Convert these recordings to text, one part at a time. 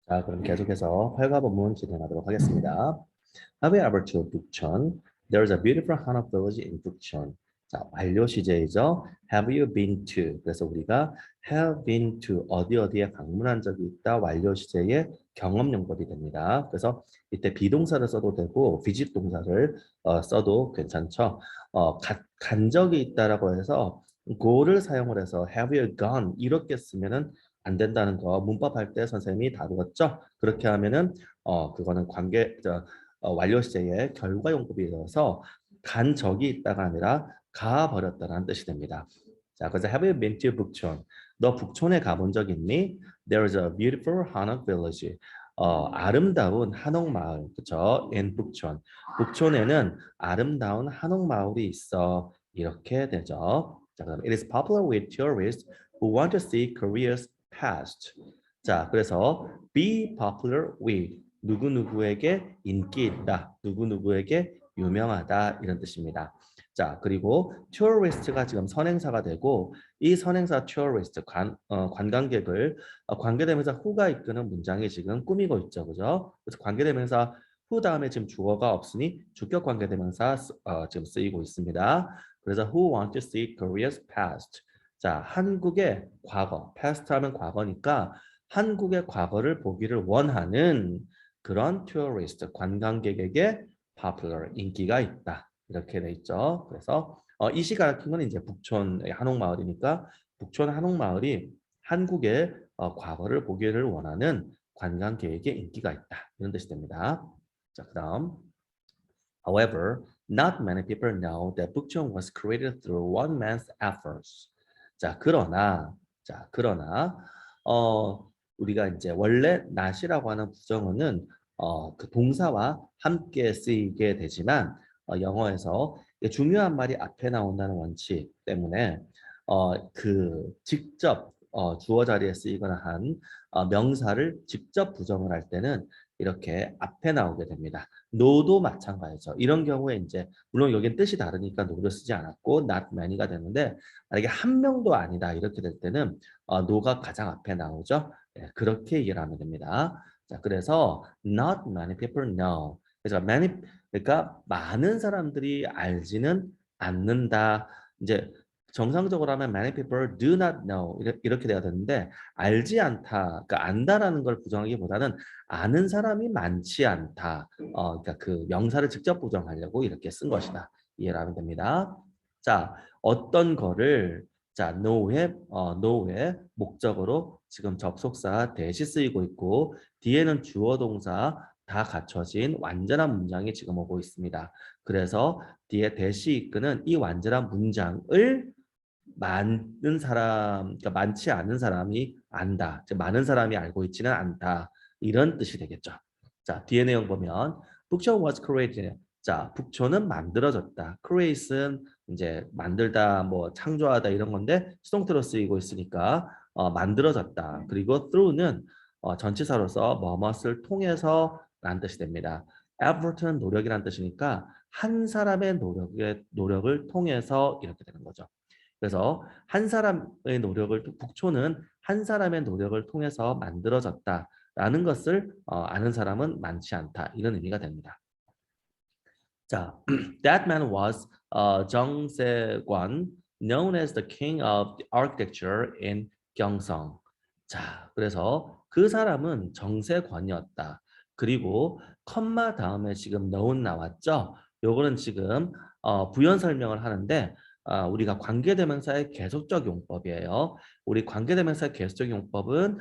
자, 그럼 계속해서 활과 본문 진행하도록 하겠습니다. Have you ever to 북촌? There's a beautiful hanok village in 북촌. 자, 완료 시제이죠. Have you been to? 그래서 우리가 have been to 어디 어디에 방문한 적이 있다. 완료 시제의 경험 용법이 됩니다. 그래서 이때 비동사를 써도 되고 visit 동사를 써도 괜찮죠. 간 적이 있다라고 해서 go를 사용을 해서 have you gone 이렇게 쓰면은 안 된다는 거 문법 할 때 선생님이 다루었죠. 그렇게 하면은 그거는 완료 시제의 결과 용법이 되어서 간 적이 있다가 아니라 가 버렸다는 뜻이 됩니다. 자, 그래서 have you been to 북촌? 너 북촌에 가본 적 있니? There's a beautiful 한옥 village. 아름다운 한옥 마을, 그렇죠? in 북촌. 북촌에는 아름다운 한옥 마을이 있어. 이렇게 되죠. 자, 그럼 it is popular with tourists who want to see Korea's past. 자, 그래서 be popular with 누구누구에게 인기 있다, 누구누구에게 유명하다 이런 뜻입니다. 자, 그리고 tourist가 지금 선행사가 되고 이 선행사 tourist 관광객을 관계대명사 who가 이끄는 문장이 지금 꾸미고 있죠, 그죠? 그래서 관계대명사 who 다음에 지금 주어가 없으니 주격 관계대명사 지금 쓰이고 있습니다. 그래서 who want to see Korea's past. 자, 한국의 과거, past 하면 과거니까 한국의 과거를 보기를 원하는 그런 tourist, 관광객에게 popular, 인기가 있다. 이렇게 돼 있죠. 그래서 이 시가 같은 건 이제 북촌의 한옥마을이니까 북촌 한옥마을이 한국의 과거를 보기를 원하는 관광객에게 인기가 있다. 이런 뜻이 됩니다. 자, 그다음 However, not many people know that 북촌 was created through one man's efforts. 자, 그러나 우리가 이제 원래 not이라고 하는 부정어는 그 동사와 함께 쓰이게 되지만 영어에서 중요한 말이 앞에 나온다는 원칙 때문에 그 직접 주어 자리에 쓰이거나 한 명사를 직접 부정을 할 때는 이렇게 앞에 나오게 됩니다. no도 마찬가지죠. 이런 경우에 이제 물론 여기는 뜻이 다르니까 no를 쓰지 않았고 not many가 되는데 만약에 한 명도 아니다 이렇게 될 때는 no가 가장 앞에 나오죠. 예, 그렇게 이해를 하면 됩니다. 자, 그래서 not many people know. 그래서 many 그러니까 많은 사람들이 알지는 않는다. 이제 정상적으로 하면 many people do not know 이렇게 돼야 되는데 알지 않다, 그러니까 안다라는 걸 부정하기보다는 아는 사람이 많지 않다. 그러니까 그 명사를 직접 부정하려고 이렇게 쓴 것이다. 이해를 하면 됩니다. 자, 어떤 거를 자, know의 목적으로 지금 접속사 대시 쓰이고 있고 뒤에는 주어 동사 다 갖춰진 완전한 문장이 지금 오고 있습니다. 그래서 뒤에 대시 이끄는 이 완전한 문장을 많은 사람, 그러니까 많지 않은 사람이 안다. 즉 많은 사람이 알고 있지는 않다. 이런 뜻이 되겠죠. 자, 뒤에 내용 보면 북촌 was created. 자, 북촌은 만들어졌다. create는 이제 만들다, 뭐 창조하다 이런 건데 수동태로 쓰이고 있으니까 만들어졌다. 그리고 through는 전치사로서 뭐뭇을 통해서 라는 뜻이 됩니다. effort는 노력이라는 뜻이니까 한 사람의 노력을 통해서 이렇게 되는 거죠. 그래서 한 사람의 노력을 북촌은 한 사람의 노력을 통해서 만들어졌다라는 것을 아는 사람은 많지 않다 이런 의미가 됩니다. 자, that man was 정세관, known as the king of architecture in 경성. 자, 그래서 그 사람은 정세관이었다. 그리고 컴마 다음에 지금 known 나왔죠? 요거는 지금 부연 설명을 하는데 우리가 관계대명사의 계속적 용법이에요. 우리 관계대명사의 계속적 용법은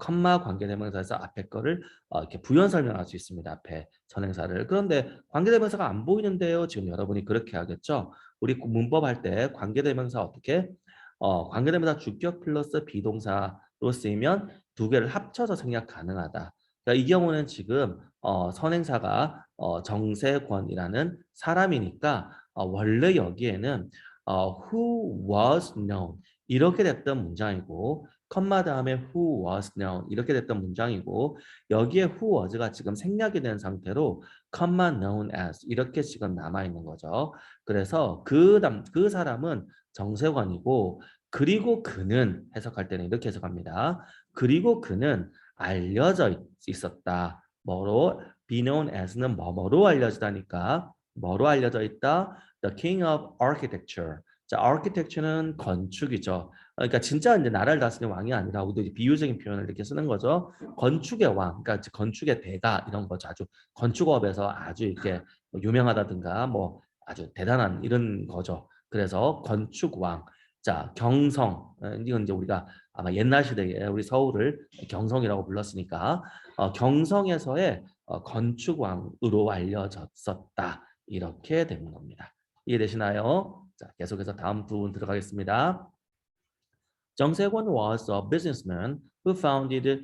컴마 관계대명사에서 앞에 거를 이렇게 부연 설명할 수 있습니다. 앞에 선행사를. 그런데 관계대명사가 안 보이는데요. 지금 여러분이 그렇게 하겠죠. 우리 문법 할 때 관계대명사 어떻게? 관계대명사 주격 플러스 비동사로 쓰이면 두 개를 합쳐서 생략 가능하다. 그러니까 이 경우는 지금 선행사가 정세권이라는 사람이니까 원래 여기에는 who was known 이렇게 됐던 문장이고 컴마 다음에 who was known 이렇게 됐던 문장이고 여기에 who was가 지금 생략이 된 상태로 컴마 known as 이렇게 지금 남아 있는 거죠. 그래서 그 사람은 정세관이고 그리고 그는 해석할 때는 이렇게 해석합니다. 그리고 그는 있었다. 뭐로? be known as는 뭐뭐로 알려지다니까 뭐로 알려져 있다? The king of architecture. 자, architecture는 건축이죠. 그러니까 진짜 이제 나라를 다스리는 왕이 아니라 우리도 이제 비유적인 표현을 이렇게 쓰는 거죠. 건축의 왕, 그러니까 건축의 대가 이런 거죠. 아주 건축업에서 아주 이렇게 유명하다든가 뭐 아주 대단한 이런 거죠. 그래서 건축왕. 자, 경성. 이건 이제 우리가 아마 옛날 시대에 우리 서울을 경성이라고 불렀으니까 경성에서의 건축왕으로 알려졌었다. 이렇게 되는 겁니다. 이해되시나요? 자, 계속해서 다음 부분 들어가겠습니다. 정세권 was a businessman who founded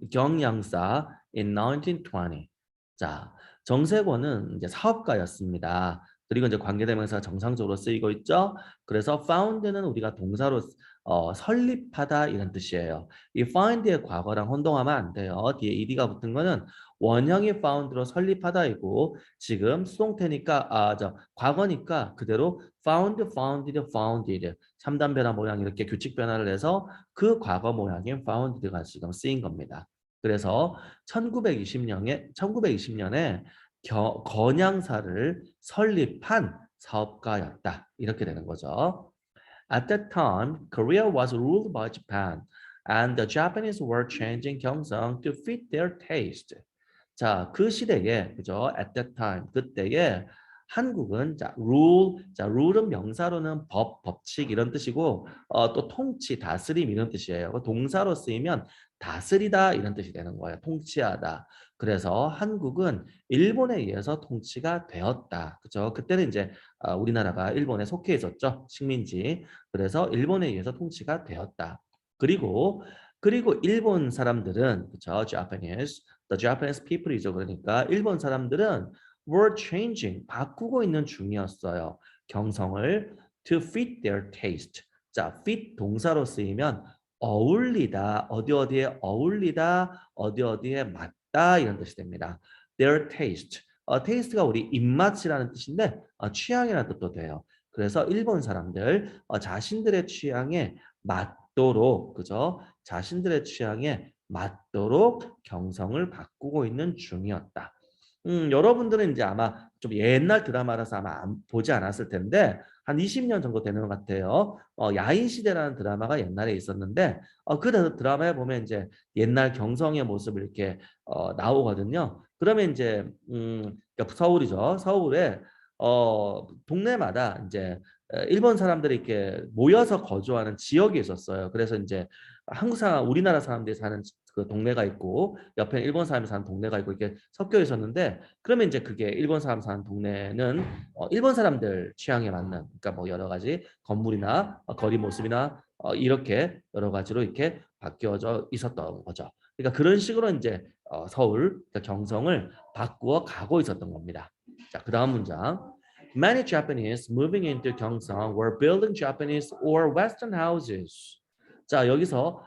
경양사 in 1920. 자, 정세권은 이제 사업가였습니다. 그리고 이제 관계대명사 정상적으로 쓰이고 있죠. 그래서 found는 우리가 동사로 설립하다 이런 뜻이에요. 이 find의 과거랑 혼동하면 안 돼요. 뒤에 ed가 붙은 거는 원형이 found로 설립하다이고 지금 수동태니까 과거니까 그대로 founded 3단 변화 모양 이렇게 규칙 변화를 해서 그 과거 모양인 founded가 지금 쓰인 겁니다. 그래서 1920년에 건양사를 설립한 사업가였다. 이렇게 되는 거죠. At that time, Korea was ruled by Japan, and the Japanese were changing Gyeongsang to fit their taste. 자, 그 시대에 그죠? At that time 그때에 한국은 rule은 명사로는 법칙 이런 뜻이고 또 통치, 다스림 이런 뜻이에요. 동사로 쓰이면 다스리다 이런 뜻이 되는 거예요. 통치하다. 그래서 한국은 일본에 의해서 통치가 되었다. 그죠? 그때는 이제 우리나라가 일본에 속해 있었죠. 식민지. 그래서 일본에 의해서 통치가 되었다. 그리고 일본 사람들은 그죠? The Japanese people이죠. 그러니까 일본 사람들은 were changing, 바꾸고 있는 중이었어요. 경성을 to fit their taste. 자, fit 동사로 쓰이면 어울리다, 어디에 어울리다, 어디에 맞다 이런 뜻이 됩니다. Their taste. taste가 우리 입맛이라는 뜻인데 취향이라는 뜻도 돼요. 그래서 일본 사람들 자신들의 취향에 맞도록 그죠? 자신들의 취향에 맞도록 경성을 바꾸고 있는 중이었다. 여러분들은 이제 아마 좀 옛날 드라마라서 아마 보지 않았을 텐데 한 20년 정도 되는 것 같아요. 야인시대라는 드라마가 옛날에 있었는데 그 드라마에 보면 이제 옛날 경성의 모습을 이렇게 나오거든요. 그러면 이제 그러니까 서울이죠. 서울에 동네마다 이제 일본 사람들이 이렇게 모여서 거주하는 지역이 있었어요. 그래서 이제 한국 사람, 우리나라 사람들이 사는 그 동네가 있고 옆에 일본 사람이 사는 동네가 있고 이렇게 섞여 있었는데 그러면 이제 그게 일본 사람 사는 동네는 일본 사람들 취향에 맞는 그러니까 뭐 여러 가지 건물이나 거리 모습이나 이렇게 여러 가지로 이렇게 바뀌어져 있었던 거죠. 그러니까 그런 식으로 이제 서울 그러니까 경성을 바꾸어 가고 있었던 겁니다. 자, 그다음 문장. Many Japanese moving into Gyeongsang were building Japanese or Western houses. 자, 여기서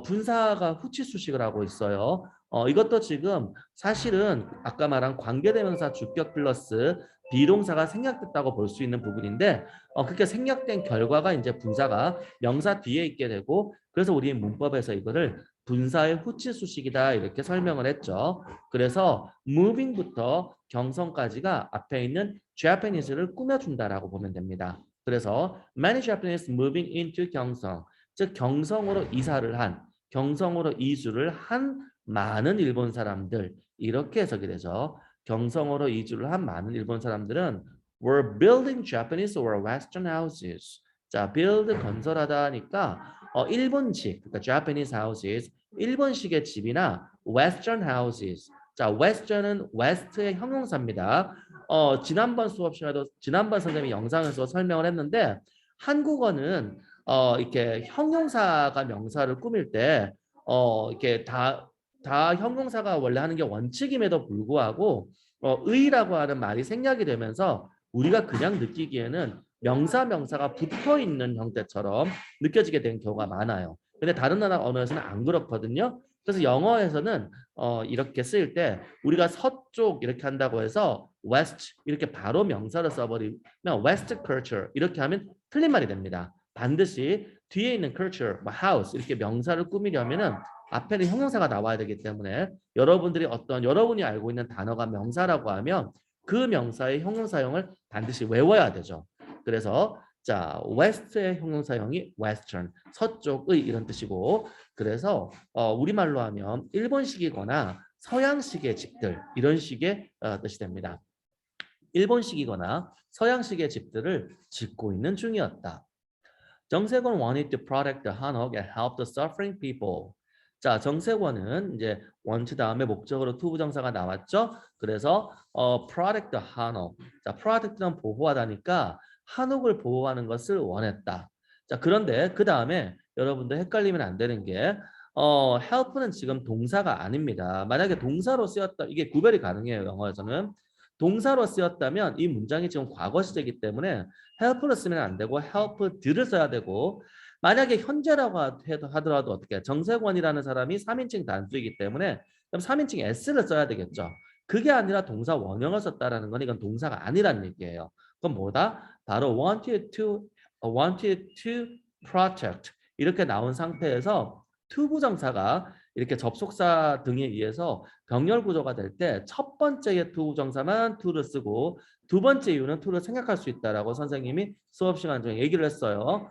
분사가 후치수식을 하고 있어요. 이것도 지금 사실은 아까 말한 관계대명사 주격 플러스 비동사가 생략됐다고 볼 수 있는 부분인데 그렇게 생략된 결과가 이제 분사가 명사 뒤에 있게 되고 그래서 우리 문법에서 이거를 분사의 후치수식이다 이렇게 설명을 했죠. 그래서 moving부터 경성까지가 앞에 있는 Japanese를 꾸며준다라고 보면 됩니다. 그래서 many Japanese moving into 경성 즉 경성으로 이주를 한 많은 일본 사람들 이렇게 해석이 되죠. 경성으로 이주를 한 많은 일본 사람들은 were building Japanese or Western houses. 자, build 건설하다 하니까 일본식 그러니까 Japanese houses 일본식의 집이나 Western houses. 자, Western은 West의 형용사입니다. 지난번 선생님이 영상에서 설명을 했는데 한국어는 이렇게 형용사가 명사를 꾸밀 때 이렇게 다 형용사가 원래 하는 게 원칙임에도 불구하고 의라고 하는 말이 생략이 되면서 우리가 그냥 느끼기에는 명사가 붙어 있는 형태처럼 느껴지게 된 경우가 많아요. 근데 다른 나라 언어에서는 안 그렇거든요. 그래서 영어에서는 이렇게 쓰일 때 우리가 서쪽 이렇게 한다고 해서 west 이렇게 바로 명사를 써버리면 west culture 이렇게 하면 틀린 말이 됩니다. 반드시 뒤에 있는 culture, 뭐 house 이렇게 명사를 꾸미려면은 앞에는 형용사가 나와야 되기 때문에 여러분들이 어떤 여러분이 알고 있는 단어가 명사라고 하면 그 명사의 형용사형을 반드시 외워야 되죠. 그래서 자, west의 형용사형이 western, 서쪽의 이런 뜻이고 그래서 우리말로 하면 일본식이거나 서양식의 집들 이런 식의 뜻이 됩니다. 일본식이거나 서양식의 집들을 짓고 있는 중이었다. 정세권 wanted to protect the Hanok and help the suffering people. 자, 정세권은 이제 want 다음에 목적으로 to 부정사가 나왔죠. 그래서 protect the Hanok. 자, protect는 보호하다니까 한옥을 보호하는 것을 원했다. 자, 그런데 그 다음에 여러분들 헷갈리면 안 되는 게 help는 지금 동사가 아닙니다. 만약에 동사로 쓰였다 이게 구별이 가능해요. 영어에서는 동사로 쓰였다면 이 문장이 지금 과거 시제이기 때문에 help를 쓰면 안 되고 help들을 써야 되고 만약에 현재라고 하더라도 어떻게 정세권이라는 사람이 3인칭 단수이기 때문에 그럼 3인칭 s를 써야 되겠죠. 그게 아니라 동사 원형을 썼다라는 건 이건 동사가 아니란 얘기예요. 그럼 뭐다? 바로 wanted to protect 이렇게 나온 상태에서 to 부정사가 이렇게 접속사 등에 의해서 병렬 구조가 될 때 첫 번째의 to 부정사만 to를 쓰고 두 번째 이유는 to를 생략할 수 있다라고 선생님이 수업 시간 중에 얘기를 했어요.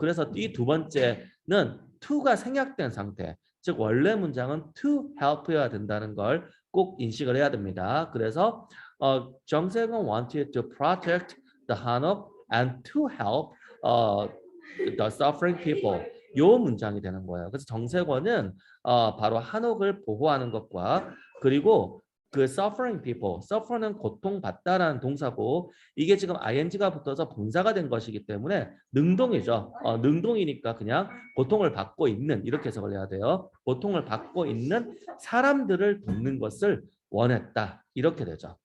그래서 이 두 번째는 to가 생략된 상태, 즉 원래 문장은 to help여야 된다는 걸 꼭 인식을 해야 됩니다. 그래서 정세균 wanted to protect the Hanok and to help the suffering people. 요 문장이 되는 거예요. 그래서 정세권은 바로 한옥을 보호하는 것과 그리고 그 suffering people, suffer는 고통받다라는 동사고 이게 지금 ing가 붙어서 분사가 된 것이기 때문에 능동이죠. 능동이니까 그냥 고통을 받고 있는 이렇게 해석을 해야 돼요. 고통을 받고 있는 사람들을 돕는 것을 원했다. 이렇게 되죠.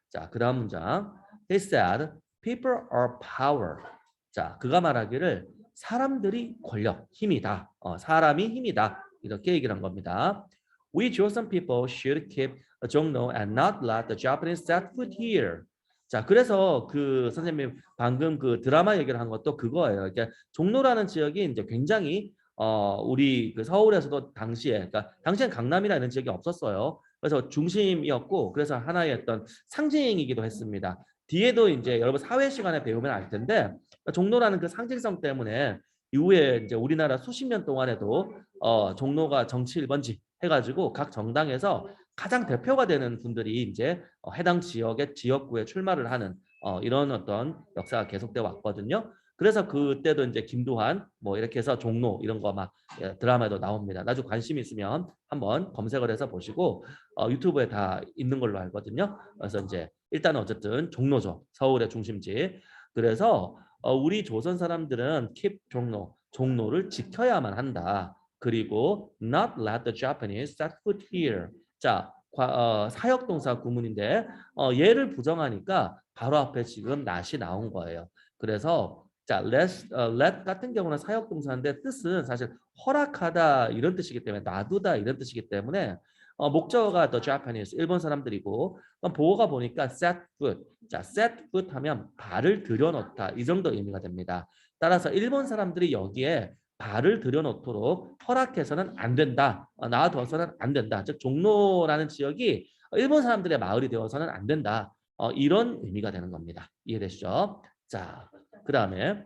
자, 그 다음 문장. He said, people are power. 자, 그가 말하기를 사람들이 권력, 힘이다. 사람이 힘이다. 이렇게 얘기를 한 겁니다. We Joseon people should keep 종로 and not let the Japanese set foot here. 자, 그래서 그 선생님 방금 그 드라마 얘기를 한 것도 그거예요. 그러니까 종로라는 지역이 이제 굉장히 우리 그 서울에서도 당시에 그러니까 당시엔 강남이라는 지역이 없었어요. 그래서 중심이었고 그래서 하나의 어떤 상징이기도 했습니다. 뒤에도 이제 여러분 사회 시간에 배우면 알 텐데 종로라는 그 상징성 때문에 이후에 이제 우리나라 수십 년 동안에도 종로가 정치 1번지 해가지고 각 정당에서 가장 대표가 되는 분들이 이제 해당 지역의 지역구에 출마를 하는 이런 어떤 역사가 계속돼 왔거든요. 그래서 그때도 이제 김두한 뭐 이렇게 해서 종로 이런 거 막 드라마에도 나옵니다. 나중에 관심 있으면 한번 검색을 해서 보시고 유튜브에 다 있는 걸로 알거든요. 그래서 이제 일단 어쨌든 종로죠. 서울의 중심지. 그래서 우리 조선 사람들은 keep 종로를 지켜야만 한다. 그리고 not let the Japanese set foot here. 자, 사역동사 구문인데 얘를 부정하니까 바로 앞에 지금 not이 나온 거예요. 그래서 자, let 같은 경우는 사역동사인데 뜻은 사실 허락하다 이런 뜻이기 때문에 놔두다 이런 뜻이기 때문에 목적어가 the Japanese 일본 사람들이고 보호가 보니까 set foot. 자, set foot 하면 발을 들여놓다 이 정도 의미가 됩니다. 따라서 일본 사람들이 여기에 발을 들여놓도록 허락해서는 안 된다. 놔둬서는 안 된다. 즉 종로라는 지역이 일본 사람들의 마을이 되어서는 안 된다. 이런 의미가 되는 겁니다. 이해되시죠? 자, 그 다음에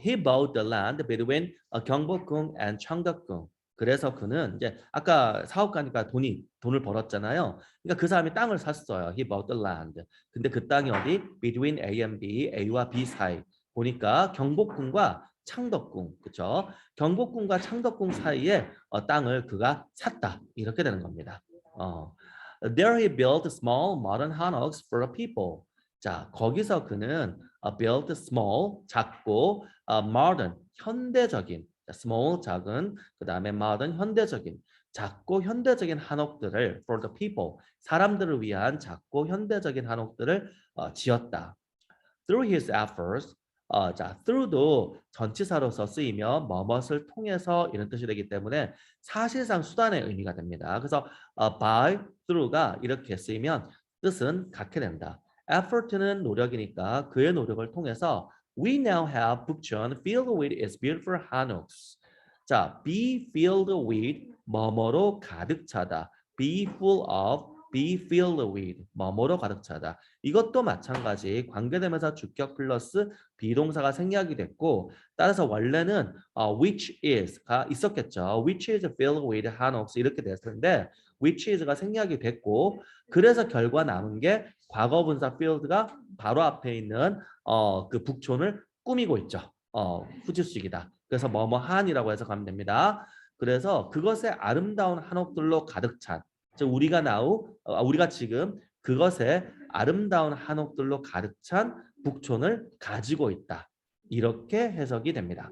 he bought the land between 경복궁 and 창덕궁. 그래서 그는 이제 아까 사업가니까 돈을 벌었잖아요. 그러니까 그 사람이 땅을 샀어요. He bought the land. 근데 그 땅이 어디? Between A and B, A와 B 사이. 보니까 경복궁과 창덕궁, 그렇죠? 경복궁과 창덕궁 사이에 땅을 그가 샀다. 이렇게 되는 겁니다. There he built small modern hammocks for the people. 자, 거기서 그는 built small 작고 modern 현대적인 small 작은 그 다음에 modern 현대적인 작고 현대적인 한옥들을 for the people 사람들을 위한 작고 현대적인 한옥들을 지었다. Through his efforts 자, through도 전치사로서 쓰이며 뭐뭇을 통해서 이런 뜻이 되기 때문에 사실상 수단의 의미가 됩니다. 그래서 by, through가 이렇게 쓰이면 뜻은 갖게 된다. effort는 노력이니까 그의 노력을 통해서 We now have 북촌 filled with its beautiful hanoks. 자, be filled with 뭐뭐로 가득 차다. be full of, be filled with 뭐뭐로 가득 차다. 이것도 마찬가지 관계대명사 주격 플러스 비동사가 생략이 됐고 따라서 원래는 which is가 있었겠죠. which is filled with hanoks 이렇게 됐을 텐데 which is가 생략이 됐고 그래서 결과 남은 게 과거분사 filled가 바로 앞에 있는 그 북촌을 꾸미고 있죠. 후지수식이다. 그래서 뭐뭐한이라고 해석하면 됩니다. 그래서 그것의 아름다운 한옥들로 가득 찬, 즉 우리가 지금 그것의 아름다운 한옥들로 가득 찬 북촌을 가지고 있다. 이렇게 해석이 됩니다.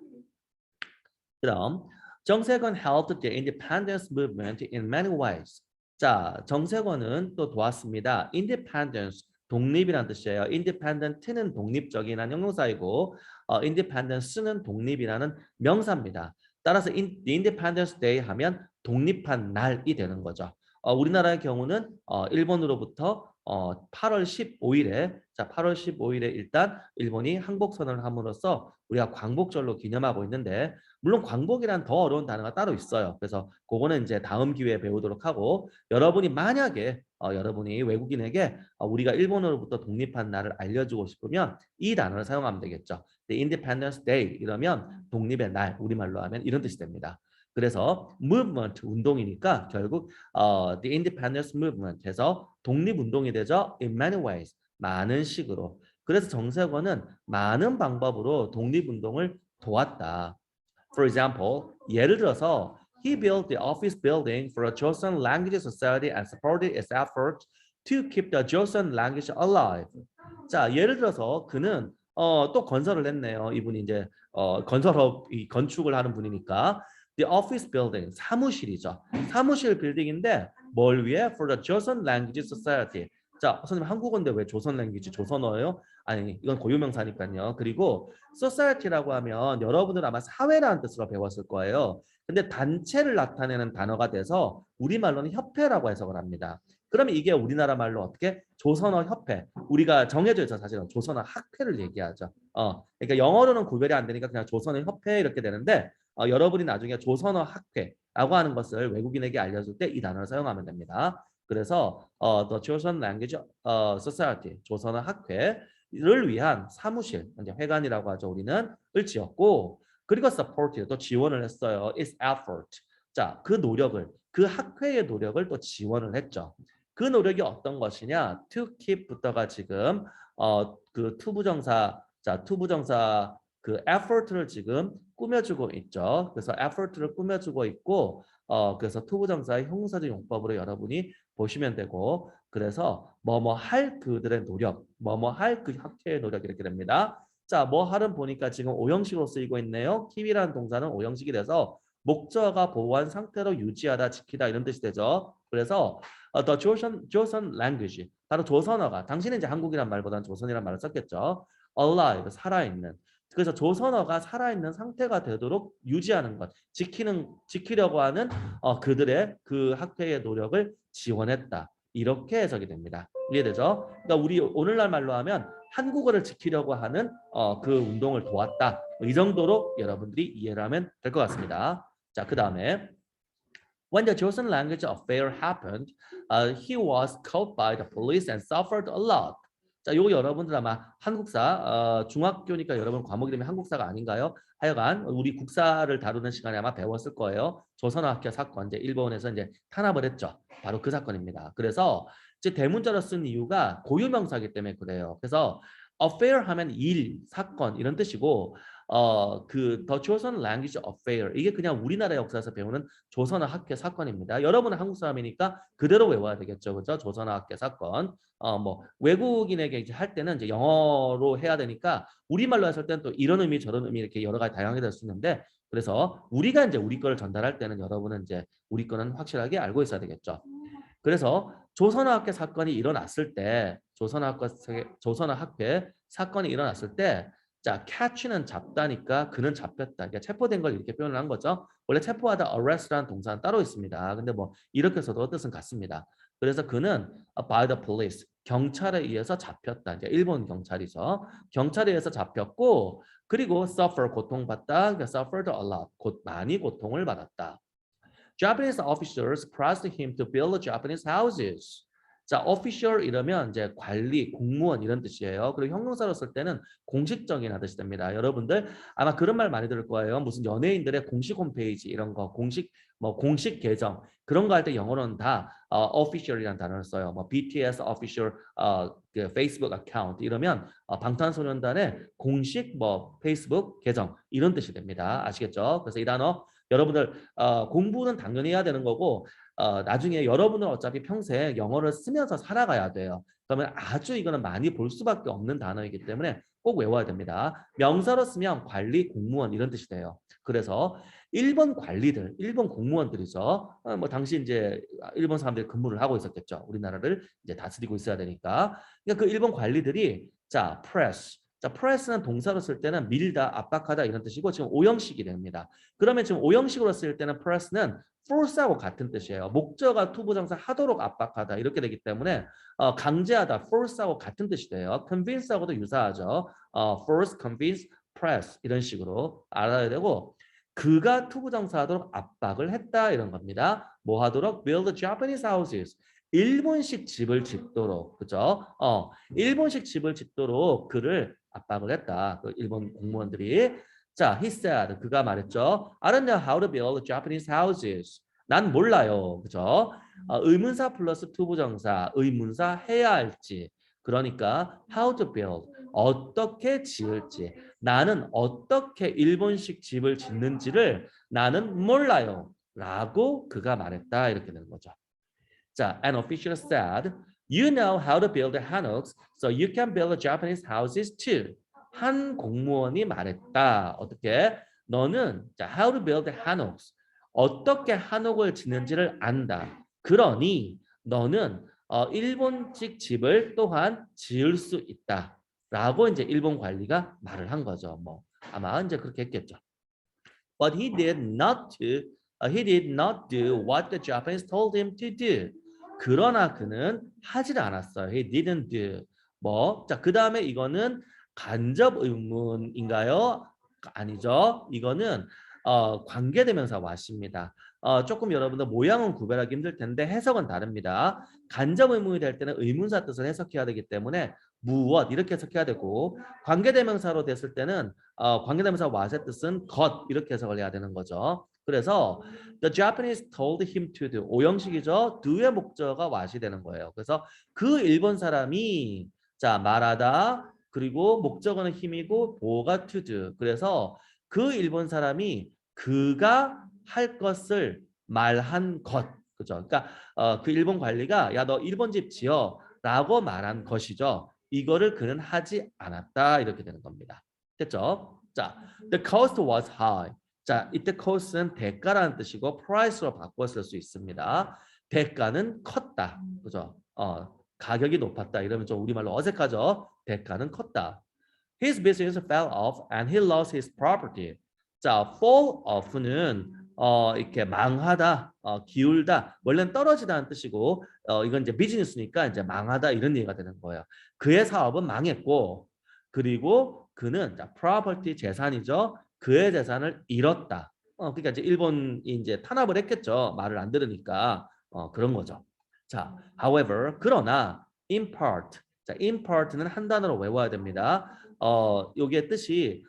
그럼 정세권 helped the independence movement in many ways. 자, 정세권은 또 도왔습니다. independence 독립이란 뜻이에요. independent는 독립적이라는 형용사이고 independence는 독립이라는 명사입니다. 따라서 the Independence Day 하면 독립한 날이 되는 거죠. 우리나라의 경우는 일본으로부터 8월 15일에 자 8월 15일에 일단 일본이 항복 선언을 함으로써 우리가 광복절로 기념하고 있는데 물론 광복이란 더 어려운 단어가 따로 있어요. 그래서 그거는 이제 다음 기회에 배우도록 하고 여러분이 만약에 여러분이 외국인에게 우리가 일본으로부터 독립한 날을 알려주고 싶으면 이 단어를 사용하면 되겠죠. The Independence Day 이러면 독립의 날 우리말로 하면 이런 뜻이 됩니다. 그래서 movement 운동이니까 결국 the independence movement에서 독립운동이 되죠. In many ways 많은 식으로. 그래서 정세권은 많은 방법으로 독립운동을 도왔다. For example, 예를 들어서 he built the office building for a Joseon Language Society and supported its effort to keep the Joseon language alive. 자, 예를 들어서 그는 또 건설을 했네요. 이분이 이제 건설업 건축을 하는 분이니까 the office building 사무실이죠. 사무실 빌딩인데 뭘 위해? For the Joseon Language Society. 자, 선생님 한국어인데 왜 조선 랭귀지 조선어예요? 아니 이건 고유명사니까요. 그리고 society라고 하면 여러분들 아마 사회라는 뜻으로 배웠을 거예요. 근데 단체를 나타내는 단어가 돼서 우리말로는 협회라고 해석을 합니다. 그러면 이게 우리나라 말로 어떻게? 조선어 협회. 우리가 정해져 있어 사실은 조선어 학회를 얘기하죠. 그러니까 영어로는 구별이 안 되니까 그냥 조선어 협회 이렇게 되는데 여러분이 나중에 조선어 학회라고 하는 것을 외국인에게 알려줄 때 이 단어를 사용하면 됩니다. 그래서 The Joseon Language Society, 조선어 학회를 위한 사무실, 이제 회관이라고 하죠. 우리는 을 지었고 그리고 support, 또 지원을 했어요. Its effort. 자, 그 노력을, 그 학회의 노력을 또 지원을 했죠. 그 노력이 어떤 것이냐? To keep부터가 지금 그 투부정사, 자, 투부정사 그 effort를 지금 꾸며주고 있죠. 그래서 effort를 꾸며주고 있고 그래서 투부정사의 형용사적 용법으로 여러분이 보시면 되고 그래서 뭐뭐 할 그들의 노력, 뭐뭐 할 그 학회의 노력 이렇게 됩니다. 자, 뭐 할은 보니까 지금 오형식으로 쓰이고 있네요. keep이라는 동사는 오형식이 돼서 목적어가 보호한 상태로 유지하다, 지키다 이런 뜻이 되죠. 그래서 the Joseon language, 바로 조선어가 당신은 이제 한국이란 말보다는 조선이란 말을 썼겠죠. alive, 살아있는. 그래서 조선어가 살아있는 상태가 되도록 유지하는 것, 지키려고 하는 그들의 그 학회의 노력을 지원했다. 이렇게 해석이 됩니다. 이해되죠? 그러니까 우리 오늘날 말로 하면 한국어를 지키려고 하는 그 운동을 도왔다. 이 정도로 여러분들이 이해를 하면 될 것 같습니다. 자, 그 다음에 When the Joseon language affair happened, he was caught by the police and suffered a lot. 자, 요거 여러분들 아마 한국사 중학교니까 여러분 과목이 되면 한국사가 아닌가요? 하여간 우리 국사를 다루는 시간에 아마 배웠을 거예요. 조선어학교 사건, 이제 일본에서 이제 탄압을 했죠. 바로 그 사건입니다. 그래서 이제 대문자로 쓴 이유가 고유명사이기 때문에 그래요. 그래서 affair 하면 일, 사건 이런 뜻이고 그 The Joseon Language Affair 이게 그냥 우리나라 역사에서 배우는 조선어 학회 사건입니다. 여러분은 한국 사람이니까 그대로 외워야 되겠죠, 그렇죠? 조선어 학회 사건. 뭐 외국인에게 이제 할 때는 이제 영어로 해야 되니까 우리말로 했을 때는 또 이런 의미 저런 의미 이렇게 여러 가지 다양하게 될 수 있는데 그래서 우리가 이제 우리 거를 전달할 때는 여러분은 이제 우리 거는 확실하게 알고 있어야 되겠죠. 그래서 조선어 학회 사건이 일어났을 때 조선어 학회 사건이 일어났을 때 자, catch는 잡다니까 그는 잡혔다. 그러니까 체포된 걸 이렇게 표현을 한 거죠. 원래 체포하다 arrest라는 동사는 따로 있습니다. 근데 뭐 이렇게 써도 뜻은 같습니다. 그래서 그는 by the police 경찰에 의해서 잡혔다. 이제 일본 경찰이죠. 경찰에 의해서 잡혔고 그리고 suffer 고통받다. 그러니까 suffered a lot. 많이 고통을 받았다. Japanese officers pressed him to build Japanese houses. 자, official 이러면 이제 관리, 공무원 이런 뜻이에요. 그리고 형용사로 쓸 때는 공식적인 뜻이 됩니다. 여러분들 아마 그런 말 많이 들을 거예요. 무슨 연예인들의 공식 홈페이지 이런 거, 공식 계정 그런 거 할 때 영어로는 다 official이라는 단어를 써요. 뭐 BTS official 그 페이스북 어카운트 이러면 방탄소년단의 공식 뭐 페이스북 계정 이런 뜻이 됩니다. 아시겠죠? 그래서 이 단어 여러분들 공부는 당연히 해야 되는 거고 나중에 여러분은 어차피 평생 영어를 쓰면서 살아가야 돼요. 그러면 아주 이거는 많이 볼 수밖에 없는 단어이기 때문에 꼭 외워야 됩니다. 명사로 쓰면 관리, 공무원 이런 뜻이 돼요. 그래서 일본 관리들, 일본 공무원들이죠. 뭐 당시 이제 일본 사람들이 근무를 하고 있었겠죠. 우리나라를 이제 다스리고 있어야 되니까. 그러니까 그 일본 관리들이 자, press. 자, press는 동사로 쓸 때는 밀다, 압박하다 이런 뜻이고 지금 오형식이 됩니다. 그러면 지금 오형식으로 쓸 때는 press는 force하고 같은 뜻이에요. 목적어가 투부정사 하도록 압박하다 이렇게 되기 때문에 강제하다, force하고 같은 뜻이 돼요. convince하고도 유사하죠. force, convince, press 이런 식으로 알아야 되고 그가 투부정사 하도록 압박을 했다 이런 겁니다. 뭐 하도록? build Japanese houses. 일본식 집을 짓도록 그죠? 일본식 집을 짓도록 그를 압박을 했다. 그 일본 공무원들이 자, he said 그가 말했죠. I don't know how to build Japanese houses. 난 몰라요. 그죠? 의문사 플러스 투부정사, 의문사 해야 할지. 그러니까 how to build 어떻게 지을지. 나는 어떻게 일본식 집을 짓는지를 나는 몰라요. 라고 그가 말했다. 이렇게 되는 거죠. 자, an official said, you know how to build hammocks, so you can build Japanese houses too. 한 공무원이 말했다. 어떻게? 너는 자, how to build hammocks. 어떻게 한옥을 짓는지를 안다. 그러니 너는 일본식 집을 또한 지을 수 있다. 라고 이제 일본 관리가 말을 한 거죠. 뭐 아마 이제 그렇게 했겠죠. But he did not do what the Japanese told him to do. 그러나 그는 하질 않았어요. He didn't do. 뭐, 자, 그 다음에 이거는 간접 의문인가요? 아니죠. 이거는 관계대명사 what입니다. 조금 여러분들 모양은 구별하기 힘들 텐데 해석은 다릅니다. 간접 의문이 될 때는 의문사 뜻을 해석해야 되기 때문에 무엇 이렇게 해석해야 되고 관계대명사로 됐을 때는 관계대명사 what의 뜻은 것 이렇게 해석을 해야 되는 거죠. 그래서 the Japanese told him to do 오형식이죠. do의 목적어가 what이 되는 거예요. 그래서 그 일본 사람이 자 말하다 그리고 목적어는 힘이고 보어가 to do. 그래서 그 일본 사람이 그가 할 것을 말한 것. 그죠? 그러니까 그 일본 관리가 야 너 일본 집 지어라고 말한 것이죠. 이거를 그는 하지 않았다 이렇게 되는 겁니다. 됐죠? 자, the cost was high. 자, 이때 cost는 대가라는 뜻이고 price로 바꿔 쓸 수 있습니다. 대가는 컸다. 그죠? 가격이 높았다. 이러면 좀 우리말로 어색하죠? 대가는 컸다. His business fell off and he lost his property. 자, fall off는 이렇게 망하다, 기울다. 원래는 떨어지다는 뜻이고 이건 이제 비즈니스니까 이제 망하다 이런 얘기가 되는 거예요. 그의 사업은 망했고 그리고 그는 자, property 재산이죠. 그의 재산을 잃었다. 그러니까 이제 일본이 이제 탄압을 했겠죠. 말을 안 들으니까 그런 거죠. 자, however 그러나 in part 자, in part는 한 단어로 외워야 됩니다. 요게 뜻이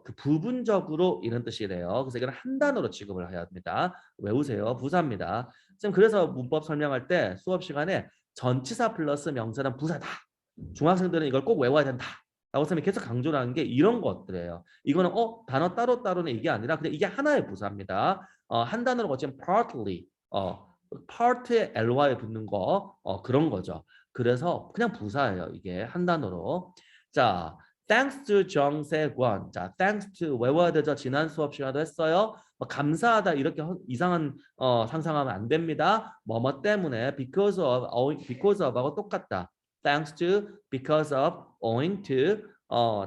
그 부분적으로 이런 뜻이래요. 그래서 이건 한 단어로 취급을 해야 합니다. 외우세요. 부사입니다. 지금 그래서 문법 설명할 때 수업 시간에 전치사 플러스 명사는 부사다. 중학생들은 이걸 꼭 외워야 된다. 라고 선생님이 계속 강조를 하는 게 이런 것들이에요. 이거는 단어 따로따로는 이게 아니라 그냥 이게 하나의 부사입니다. 한 단어로 어찌면 partly part에 ly 붙는 거 그런 거죠. 그래서 그냥 부사예요. 이게 한 단어로. 자, thanks to 정세권. 자, thanks to 외워야 되죠. 지난 수업 시간에도 했어요. 감사하다 이렇게 이상한 상상하면 안 됩니다. 뭐뭐 때문에 because of하고 똑같다. thanks to, because of, owing to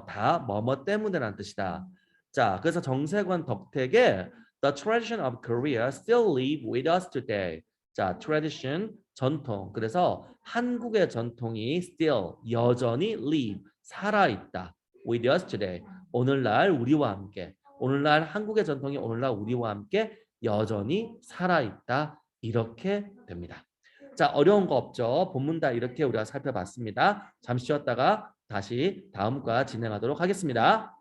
다 뭐뭐 때문에라는 뜻이다. 자, 그래서 정세권 덕택에 the tradition of Korea still live with us today. 자, tradition, 전통. 그래서 한국의 전통이 still, 여전히 live, 살아있다. with us today. 오늘날 우리와 함께. 오늘날 한국의 전통이 오늘날 우리와 함께 여전히 살아있다. 이렇게 됩니다. 자, 어려운 거 없죠? 본문 다 이렇게 우리가 살펴봤습니다. 잠시 쉬었다가 다시 다음과 진행하도록 하겠습니다.